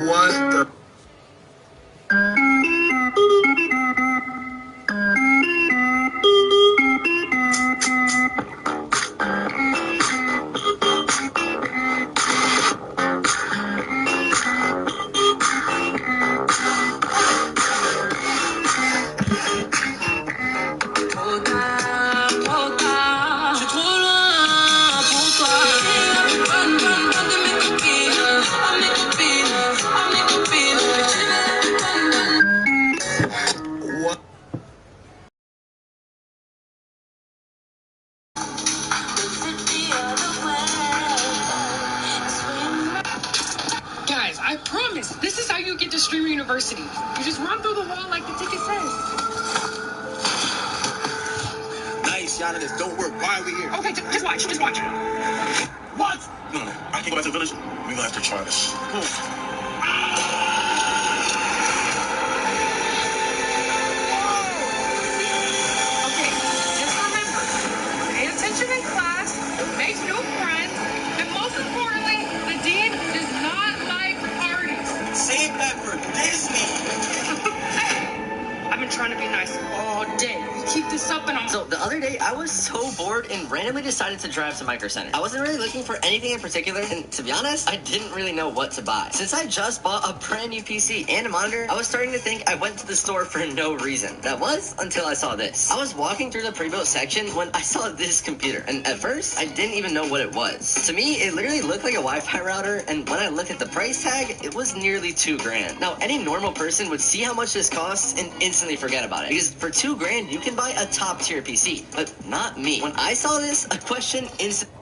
What the? Guys, I promise, this is how you get to Streamer University. You just run through the wall like the ticket says. Nice, y'all. This don't work. Why are we here? Okay, just watch. What? No, I can't go back to the village. We're gonna have to try this. Okay, just remember, pay attention in class, make new friends, and most importantly, the dean does not like parties. Save that for Disney. I've been trying to be nice all day. You keep this up and I'm... So the other day, I was so bored and randomly decided to drive to Micro Center. I wasn't really looking for anything in particular, and to be honest, I didn't really know what to buy. Since I just bought a brand new PC and a monitor, I was starting to think I went to the store for no reason. That was until I saw this. I was walking through the pre-built section when I saw this computer, and at first, I didn't even know what it was. To me, it literally looked like a Wi-Fi router, and when I looked at the price tag, it was nearly $2,000. Now, any normal person would see how much this costs and instantly forget about it, because for $2,000, you can buy a top-tier PC, but not me. When I saw this, a question instantly...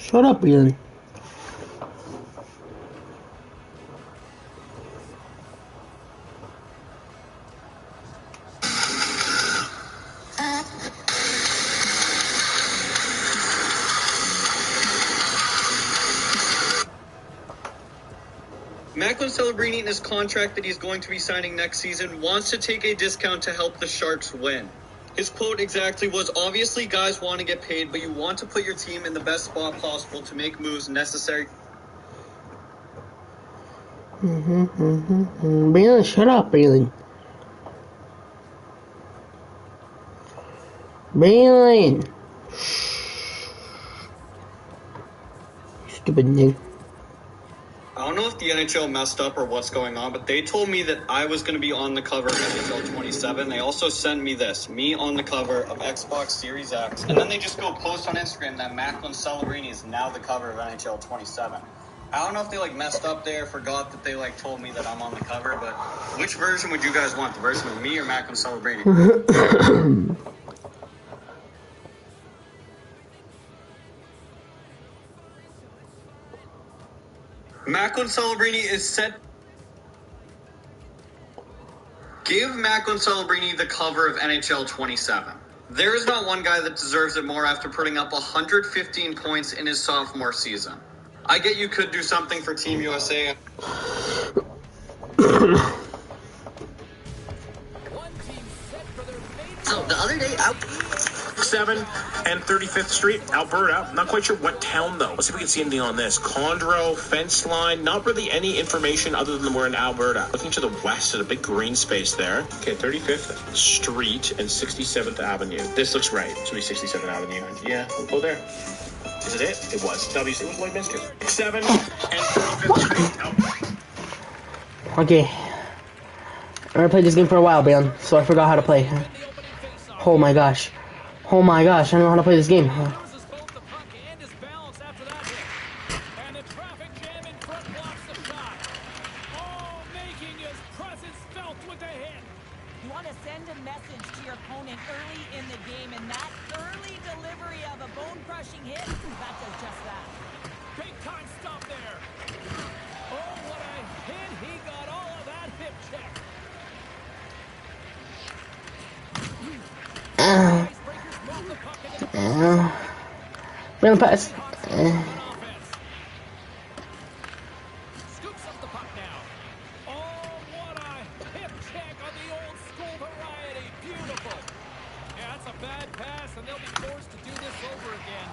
Shut up, Ian. Macklin Celebrini in his contract that he's going to be signing next season wants to take a discount to help the Sharks win. His quote exactly was, "Obviously guys want to get paid, but you want to put your team in the best spot possible to make moves necessary." Bailey, shut up, Bailey. Bailey. Stupid thing. I don't know if the NHL messed up or what's going on, but they told me that I was going to be on the cover of NHL 27. They also sent me this, me on the cover of Xbox Series X. And then they just go post on Instagram that Macklin Celebrini is now the cover of NHL 27. I don't know if they messed up there, forgot that they told me that I'm on the cover, but which version would you guys want? The version of me or Macklin Celebrini? Macklin Celebrini is set. Give Macklin Celebrini the cover of NHL 27. There is not one guy that deserves it more after putting up 115 points in his sophomore season. I get you could do something for Team USA. So the other day, 7 and 35th Street, Alberta. Not quite sure what town, though. Let's see if we can see anything on this. Condro, fence line. Not really any information other than we're in Alberta. Looking to the west at a big green space there. Okay, 35th Street and 67th Avenue. This looks right. This will be 67th Avenue. Yeah, we'll go there. Is it it? It was. Obviously, it was Lloydminster. 7 and 35th Street, Alberta. Okay. I haven't played this game for a while, Ben, so I forgot how to play. Oh my gosh. Oh my gosh, I don't know how to play this game. You want to send a message to your opponent early in the game, and that early delivery of a bone-crushing finishing hit, that does just that. Big time stop there. Oh, what a hit. He got all of that hip check. Icebreakers move the puck into the Bring the pass. Scoops up the puck now. Oh, what a hip check on the old school variety. Beautiful. Yeah, that's a bad pass, and they'll be forced to do this over again.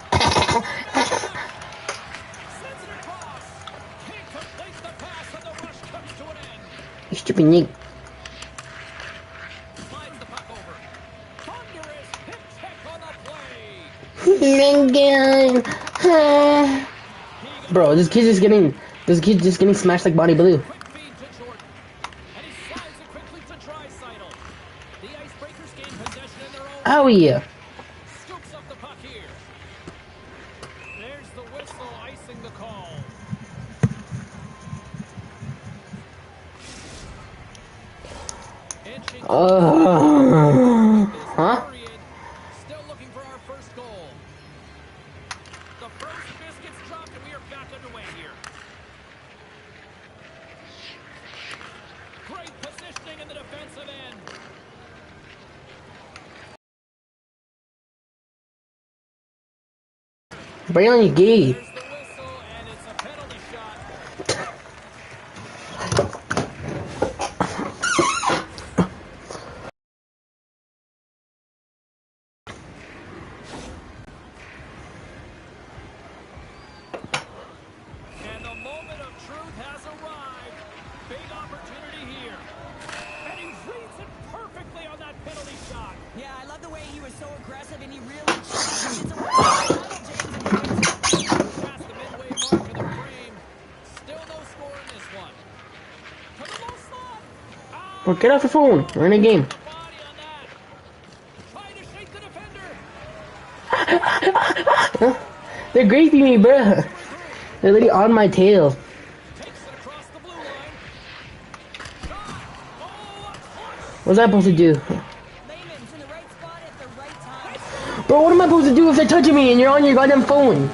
Sends it across. Can't complete the pass, and the rush comes to an end. You stupid Nick. Slides the puck over. Thunderous hip check on the play. Bro, this kid's just getting smashed like Body Blue. Quick feed to Jordan. And he slides it quickly to Draisaitl. The Icebreakers gain possession in their own. Oh yeah. Scoops up the puck here. There's the whistle icing the call. Inching Huh? period. Still looking for our first goal. The first biscuits dropped and we are back underway here. Great positioning in the defensive end. Braylon, you gay. There's the whistle and it's a penalty shot. And the moment of truth has arrived. Big opportunity here. And he reads it perfectly on that penalty shot. Yeah, I love the way he was so aggressive and he really changed it. Past the midway mark of the frame. Still no score in this one. To the low slot. Bro, get off your phone. We're in a game. Body on that. Trying to shake the defender. They're graping me, bro. They're literally on my tail. Takes it across the blue line. Shot. Oh, a clutch. What's I supposed to do? Layman's in the right spot at the right time. Bro, what am I supposed to do if they're touching me and you're on your goddamn phone?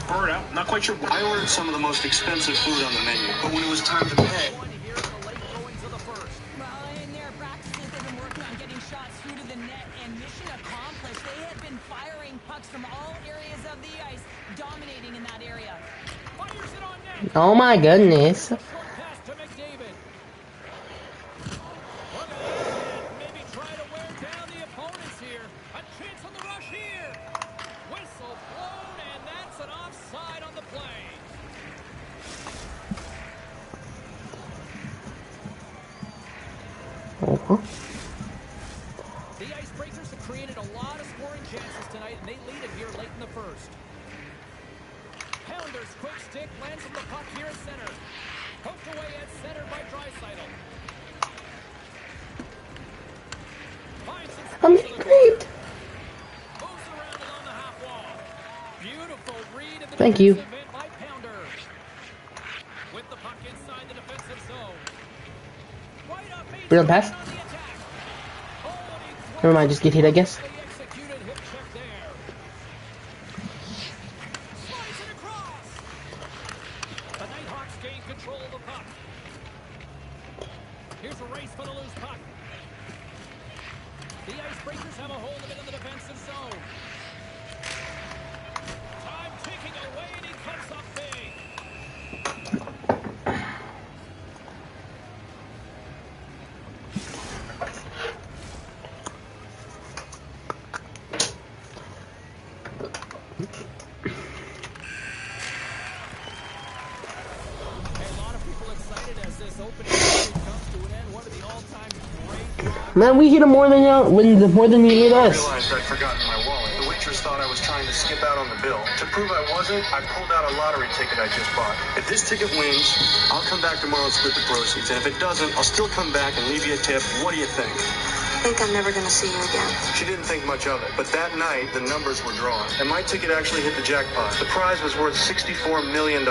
Bird out. Not quite sure. I ordered some of the most expensive food on the menu, but when it was time to pay, One here in the late going to the first. Well, in their practices, they've been working on getting shots through to the net, and mission accomplished. They have been firing pucks from all areas of the ice, dominating in that area. Fires it on net. Oh my goodness. Short pass to McDavid. Look at that. Maybe try to wear down the opponents here. A chance on the rush here. Whistle blown, and that's an offside on the play. Uh-huh. The Icebreakers have created a lot of scoring chances tonight, and they lead it here late in the first. Pounder's quick stick lands on the puck here at center. Poked away at center by Draisaitl. Finds some I'm space in the great. corner. Moves around it on the half wall. Beautiful read in the Thank you. defensive end by Pounder. With the puck inside the defensive zone. Right up main Bring on pass. on the attack. Oh, and he throws Never mind, just get hit, I guess. the executed hip check there. Slides it across. The Nighthawks gain control of the puck. Here's a race for the loose puck. The Icebreakers have a hold of it in the defensive zone. Time ticking away, and he comes up big. A lot of people excited as this opening period comes to an end. One of the all-time great. Man, we hit them more than y'all, more than you hit I us. realized I'd forgotten my wallet. The waitress thought I was trying to skip out on the bill. To prove I wasn't, I pulled out a lottery ticket I just bought. If this ticket wins, I'll come back tomorrow and split the proceeds. And if it doesn't, I'll still come back and leave you a tip. What do you think? think I'm never gonna see you again. She didn't think much of it, but that night, the numbers were drawn, and my ticket actually hit the jackpot. The prize was worth $64 million.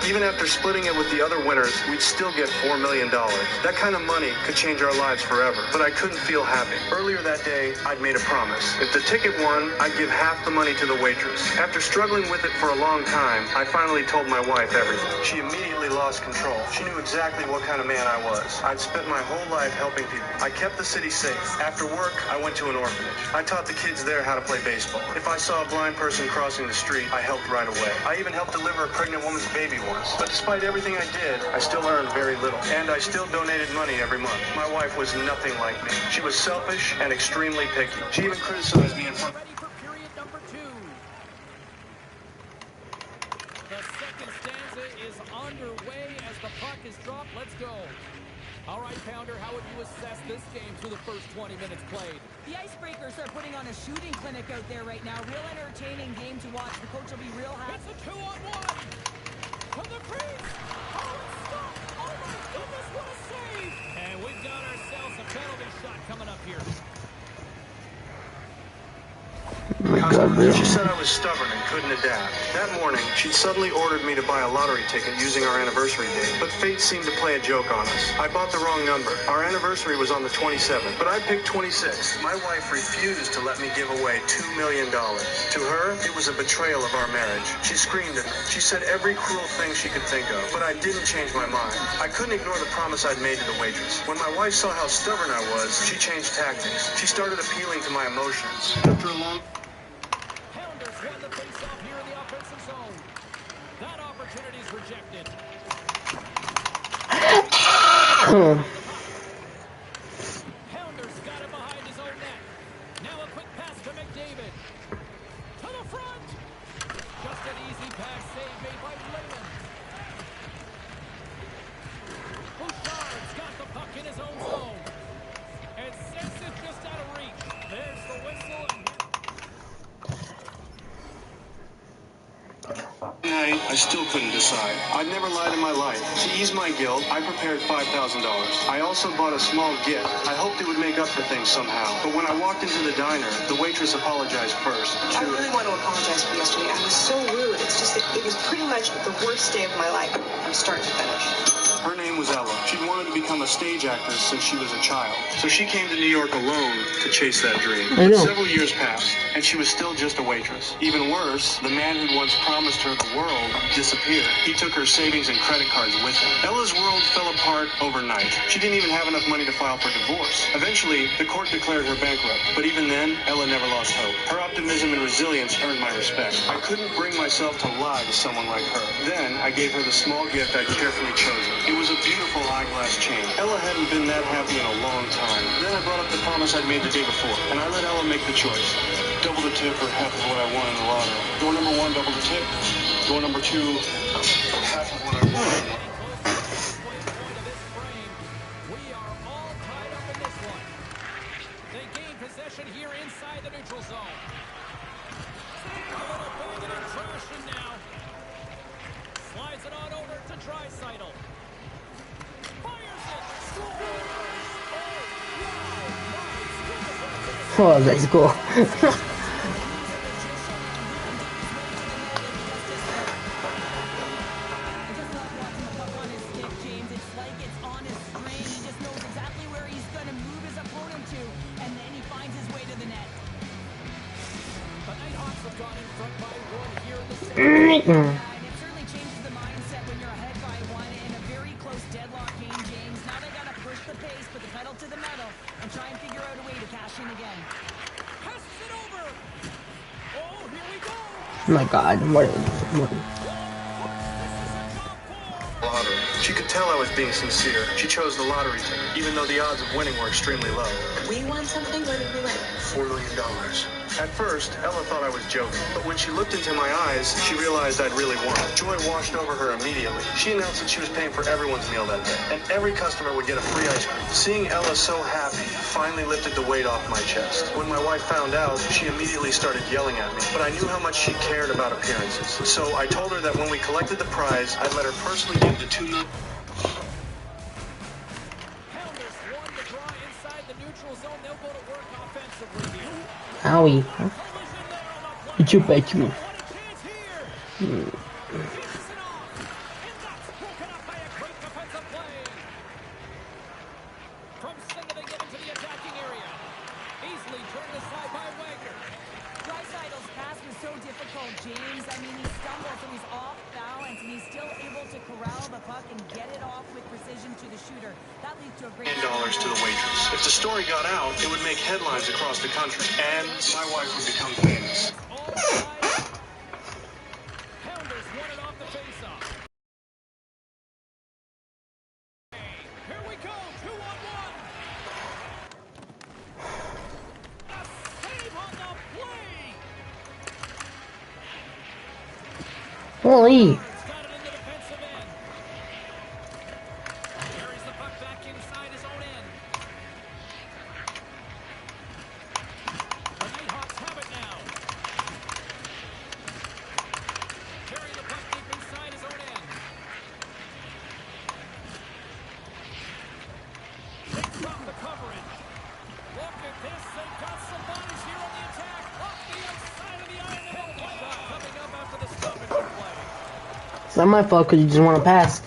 Even after splitting it with the other winners, we'd still get $4 million. That kind of money could change our lives forever, but I couldn't feel happy. Earlier that day, I'd made a promise. If the ticket won, I'd give half the money to the waitress. After struggling with it for a long time, I finally told my wife everything. She immediately lost control. She knew exactly what kind of man I was. I'd spent my whole life helping people. I kept the city safe. After work, I went to an orphanage. I taught the kids there how to play baseball. If I saw a blind person crossing the street, I helped right away. I even helped deliver a pregnant woman's baby once. But despite everything I did, I still earned very little. And I still donated money every month. My wife was nothing like me. She was selfish and extremely picky. She even criticized me in front of... Ready for period number 2. The second stanza is underway as the puck is dropped. Let's go. All right, Pounder, how would you assess this game through the first 20 minutes played? The Icebreakers are putting on a shooting clinic out there right now. Real entertaining game to watch. The coach will be real happy. It's a 2-on-1. From the crease. Oh, it's stopped. Oh, my goodness, what a save. And we've got ourselves a penalty shot coming up here. She said I was stubborn and couldn't adapt. That morning, she'd suddenly ordered me to buy a lottery ticket using our anniversary date, but fate seemed to play a joke on us. I bought the wrong number. Our anniversary was on the 27th, but I picked 26. My wife refused to let me give away $2 million. To her, it was a betrayal of our marriage. She screamed at me. She said every cruel thing she could think of, but I didn't change my mind. I couldn't ignore the promise I'd made to the waitress. When my wife saw how stubborn I was, she changed tactics. She started appealing to my emotions. After a long... Pounders won the face-off here in the offensive zone. That opportunity is rejected. Pounders got it behind his own net. Now a quick pass to McDavid. To the front. Just an easy pass save made by Lehman. Bouchard's got the puck in his own zone. And sends it just out of reach. There's the whistle. I still couldn't decide. I'd never lied in my life. To ease my guilt, I prepared $5,000. I also bought a small gift. I hoped it would make up for things somehow. But when I walked into the diner, the waitress apologized first. I really want to apologize for yesterday. I was so rude. It's just that it was pretty much the worst day of my life from start to finish. Her name was Ella. She'd wanted to become a stage actress since she was a child. So she came to New York alone to chase that dream. But several years passed, and she was still just a waitress. Even worse, the man who'd once promised her the world disappeared. He took her savings and credit cards with him. Ella's world fell apart overnight. She didn't even have enough money to file for divorce. Eventually, the court declared her bankrupt. But even then, Ella never lost hope. Her optimism and resilience earned my respect. I couldn't bring myself to lie to someone like her. Then, I gave her the small gift I'd carefully chosen. It was a beautiful eyeglass chain. Ella hadn't been that happy in a long time. Then I brought up the promise I'd made the day before, and I let Ella make the choice. Double the tip or half of what I won in the lottery. Door number 1, double the tip. Door number 2, half of what I won. We are all tied up in this one. They gain possession here inside the neutral zone. A little banging and trashing now. Slides it on over to Draisaitl. Fires it. Scores. Oh, wow. Oh, let's go. And it certainly changes the mindset when you're ahead by one in a very close deadlock game, James. Now they got to push the pace, put the pedal to the metal, and try and figure out a way to cash in again. Passes it over. Oh, here we go. Oh my God, what? Lottery. She could tell I was being sincere. She chose the lottery ticket, even though the odds of winning were extremely low. We won something? What did we win? $4 million. At first, Ella thought I was joking, but when she looked into my eyes, she realized I'd really won. Joy washed over her immediately. She announced that she was paying for everyone's meal that day, and every customer would get a free ice cream. Seeing Ella so happy finally lifted the weight off my chest. When my wife found out, she immediately started yelling at me, but I knew how much she cared about appearances. So I told her that when we collected the prize, I'd let her personally give the $2 million. Pounders won the draw inside the neutral zone. They'll go to Owie. Did you bet me? From center they get into the attacking area. Easily turned aside by Wagner. Dreisaitl's pass was so difficult, James. I mean, he stumbles and he's off balance, and he's still able to corral the puck and get it off with precision to the shooter. That leads to a great... $10 to the waitress. If the story got out, it would make headlines across the country, and my wife would become famous. Pounders won it off the faceoff. Here we go, 2-on-1. A save on the play. Holy. It's got it in the defensive end. Carries the puck back inside his own end. The Nighthawks have it now. Carrying the puck deep inside his own end. They drop the coverage. Look at this. They've got some bodies here on the attack. Off the outside of the iron. Shot coming up after the stoppage of play. It's not my fault because you just want to pass.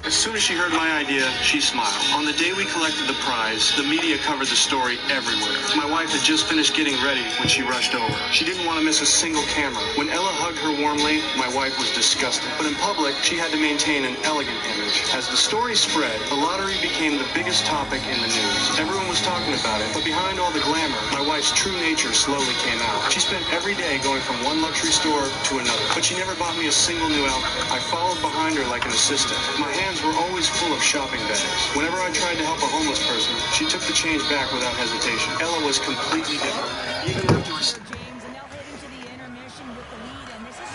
As soon as she heard my idea, she smiled. On the day we collected the prize, the media covered the story everywhere. My wife had just finished getting ready when she rushed over. She didn't want to miss a single camera. When Ella hugged her warmly, my wife was disgusted. But in public, she had to maintain an elegant image. As the story spread, the lottery became the biggest topic in the news. Everyone was talking about it, but behind all the glamour, my wife's true nature slowly came out. She spent every day going from one luxury store to another, but she never bought me a single new outfit. I followed behind her like an assistant. My hands were always full of shopping bags. Whenever I tried to help a homeless person, she took the change back without hesitation. Ella was completely different. Even after James, and they'll head into the intermission with the lead, and this is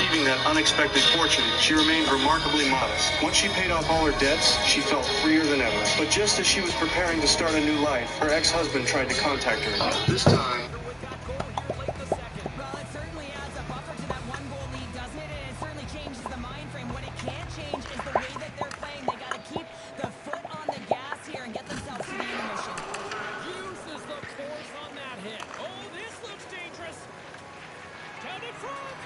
receiving that unexpected fortune, she remained remarkably modest. Once she paid off all her debts, she felt freer than ever. But just as she was preparing to start a new life, her ex-husband tried to contact her again. This time, well, it certainly adds a buffer to that one-goal lead, doesn't it? And it certainly changes the mind frame. What it can't change is the way that they're playing. They got to keep the foot on the gas here and get themselves to the intermission. Uses the force on that hit. Oh, this looks dangerous. Down in front.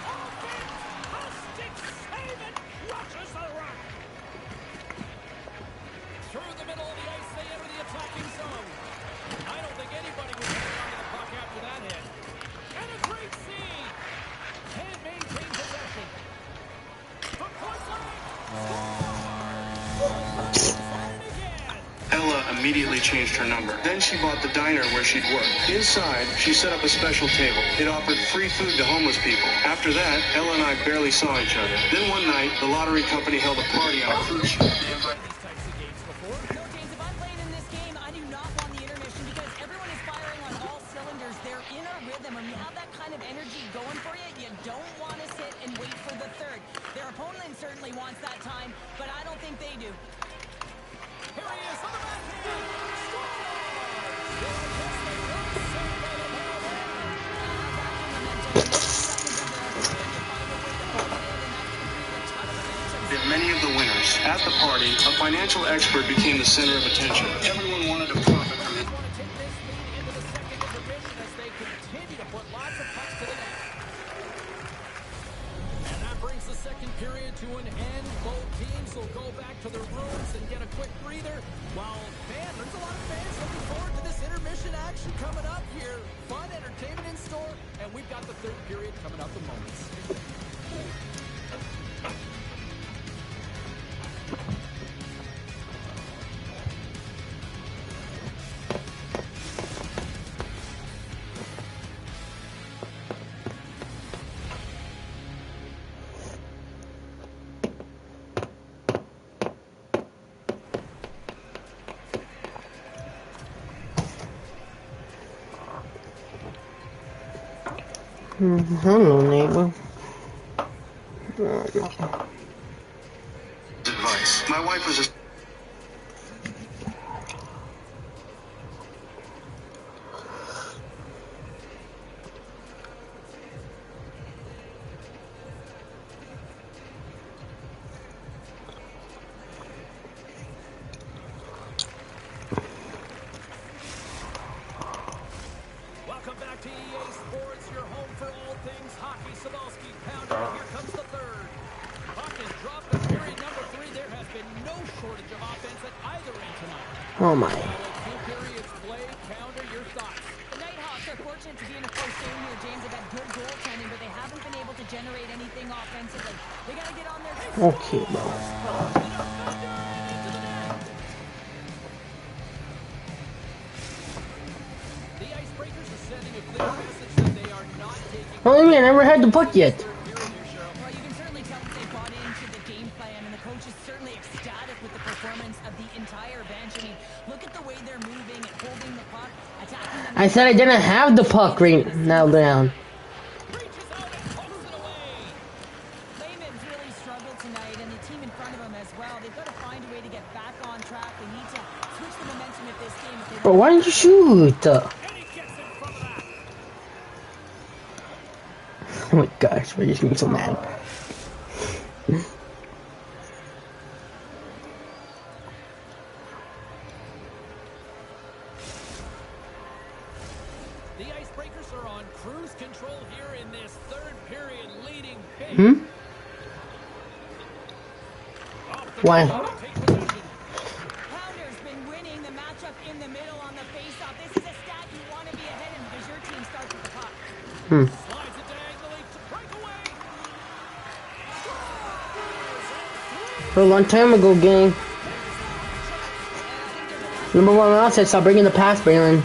Offense. A stick save it. Rushes the rock. Through the middle of the ice, they enter the attacking zone. I don't think anybody was hanging on to the puck after that hit. And a great scene. Can't maintain possession. The point blank. Ella immediately changed her number. Then she bought the diner where she'd work. Inside, she set up a special table. It offered free food to homeless people. After that, Ella and I barely saw each other. Then one night, the lottery company held a party on a cruise ship. No, James, if I'm playing in this game, I do not want the intermission because everyone is firing on all cylinders. They're in a rhythm. When you have that kind of energy going for you, you don't want to sit and wait for the third. Their opponent certainly wants that time, but I don't think they do. Here he is on the backhand. Many of the winners. At the party, a financial expert became the center of attention. Everyone wanted to profit from it. Want to take this lead into the second intermission as they continue to put lots of pucks to the net. And that brings the second period to an end. Both teams will go back to their rooms and get a quick breather. While there's a lot of fans looking forward to this intermission action coming up here. Fun entertainment in store, and we've got the third period coming up in moments. Hello, neighbor. Advice. My wife was a Oh my. Two periods played. Counter your thoughts. The Nighthawks are fortunate to be in a close game here, James. They've had good goaltending, but they haven't been able to generate anything offensively. They got to get on their feet. Okay, bro. The Icebreakers are sending a clear message that they are not taking. What do you mean? I never had the puck yet. Well, you can certainly tell that they bought into the game plan, and the coach is certainly ecstatic with the performance of the entire bench. I mean, look at the way they're moving and holding the puck, attacking them. I said I didn't have the puck right now down. Reaches out and pokes it away. Lehman's really struggled tonight, and the team in front of him as well. They've got to find a way to get back on track. They need to switch the momentum of this game if they Bro, why didn't you shoot? And he gets in front of that. Oh my gosh, we're just getting so mad. The Icebreakers are on cruise control here in this third period, leading big. Why? Take possession. Pounder's been winning the matchup in the middle on the faceoff. This is a stat you want to be ahead in because your team starts with the puck. Slides it diagonally to break away. A long time ago, gang. Number one outside, stop bringing the pass, Braylon.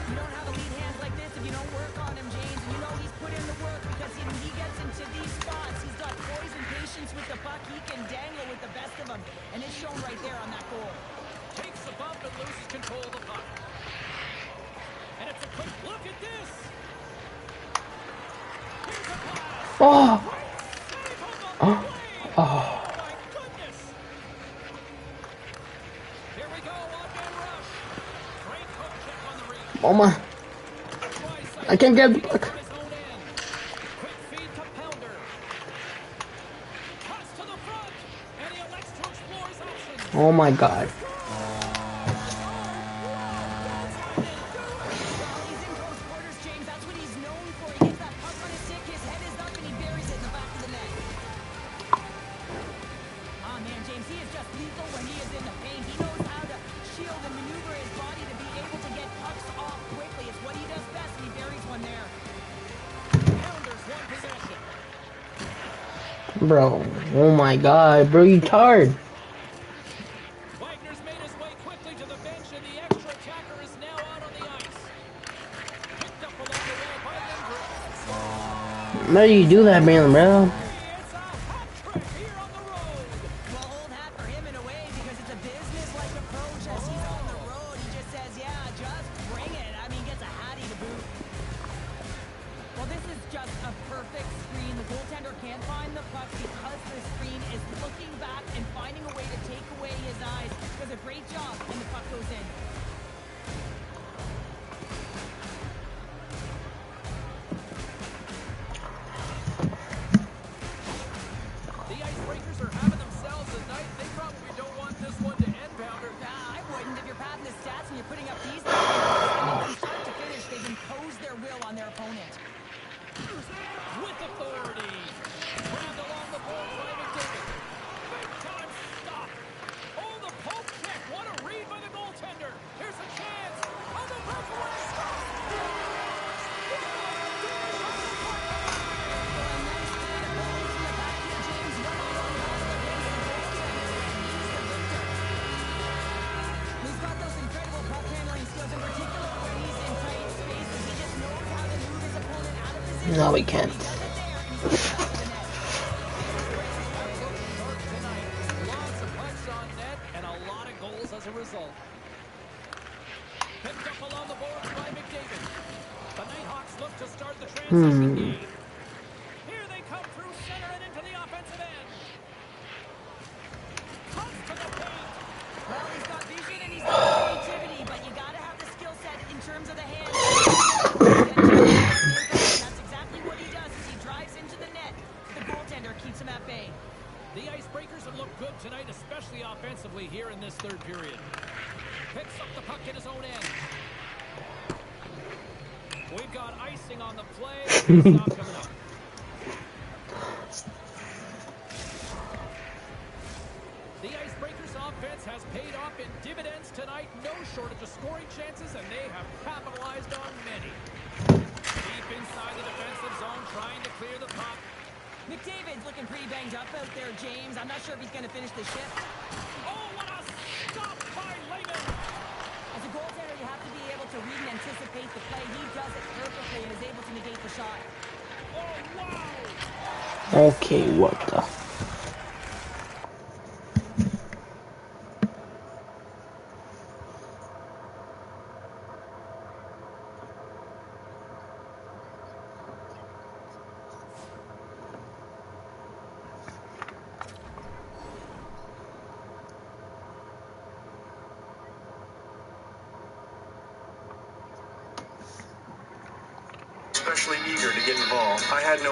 You don't have a lead hand like this if you don't work on him, James. And you know he's put in the work because when he gets into these spots, he's got poise and patience with the puck. He can dangle with the best of them, and it's shown right there on that goal. Takes a bump and loses control of the puck. And it's a quick look at this. Here's a pass. Oh! Save on the play. Oh. My goodness. Here we go, one-man rush. Great hook check on the reach. Oh my. I can't get the On puck. his own end. Quick feed to Pounder. Cuts to the front. And he elects to explore his options. Oh my god. Well, he's in close quarters, James. That's what he's known for. He gets that puck on his stick, his head is up, and he buries it in the back of the net. Oh, man, James, he is just lethal when he is in the paint. He knows how to shield and maneuver his body to be able to get pucks off quickly. It's what he does best, and he buries one there. Pounders one possession. Bro. Oh my god, bro, you tired. Wagner's made his way quickly to the bench, and the extra attacker is now out on the ice. Picked up along the way by Lindgren. How do you do that, Braylon, bro? It's a hat trick here on the road. Well, old hat for him in a way because it's a business-like approach as he's on the road. He just says, yeah, just bring it. I mean, gets a hattie to boot. Well, this is just a perfect screen. The goaltender can't find the puck because the screen is looking back and finding a way to take away his eyes. Does a great job, and the puck goes in. The Icebreakers are having themselves a night. They probably don't want this one to end, Pounder. I wouldn't. If you're padding the stats and you're putting up these numbers, I mean, from start to finish, they've imposed their will on their opponent. With authority. Grabbed along the boards by McDavid. Big time stop. Oh, the poke check. What a read by the goaltender. Here's a chance. On the breakaway. He's got those incredible puck handling skills, in particular when he's in tight spaces. He just knows how to move his opponent out of position. No, we can't. He does it there, and he gets it back to the net. Tonight. Lots of pucks on net and a lot of goals as a result. Picked up along the boards by McDavid. The Nighthawks look to start the transition game. Here they come through center and into the offensive end. Cuts to the paint. Well, he's got vision and he's got creativity, but you gotta have the skill set in terms of the hands. That's exactly what he does as he drives into the net. The goaltender keeps him at bay. The Icebreakers have looked good tonight, especially offensively here in this third period. Picks up the puck in his own end. We've got icing on the play. Face-off coming up. defense has paid off in dividends tonight. No shortage of scoring chances, and they have capitalized on many. Deep inside the defensive zone, trying to clear the puck. McDavid's looking pretty banged up out there, James. I'm not sure if he's going to finish the shift. Oh, what a stop by Lehman! As a goaltender, you have to be able to read and anticipate the play. He does it perfectly and is able to negate the shot. Oh, wow! Okay, what the... Especially eager to get involved. I had no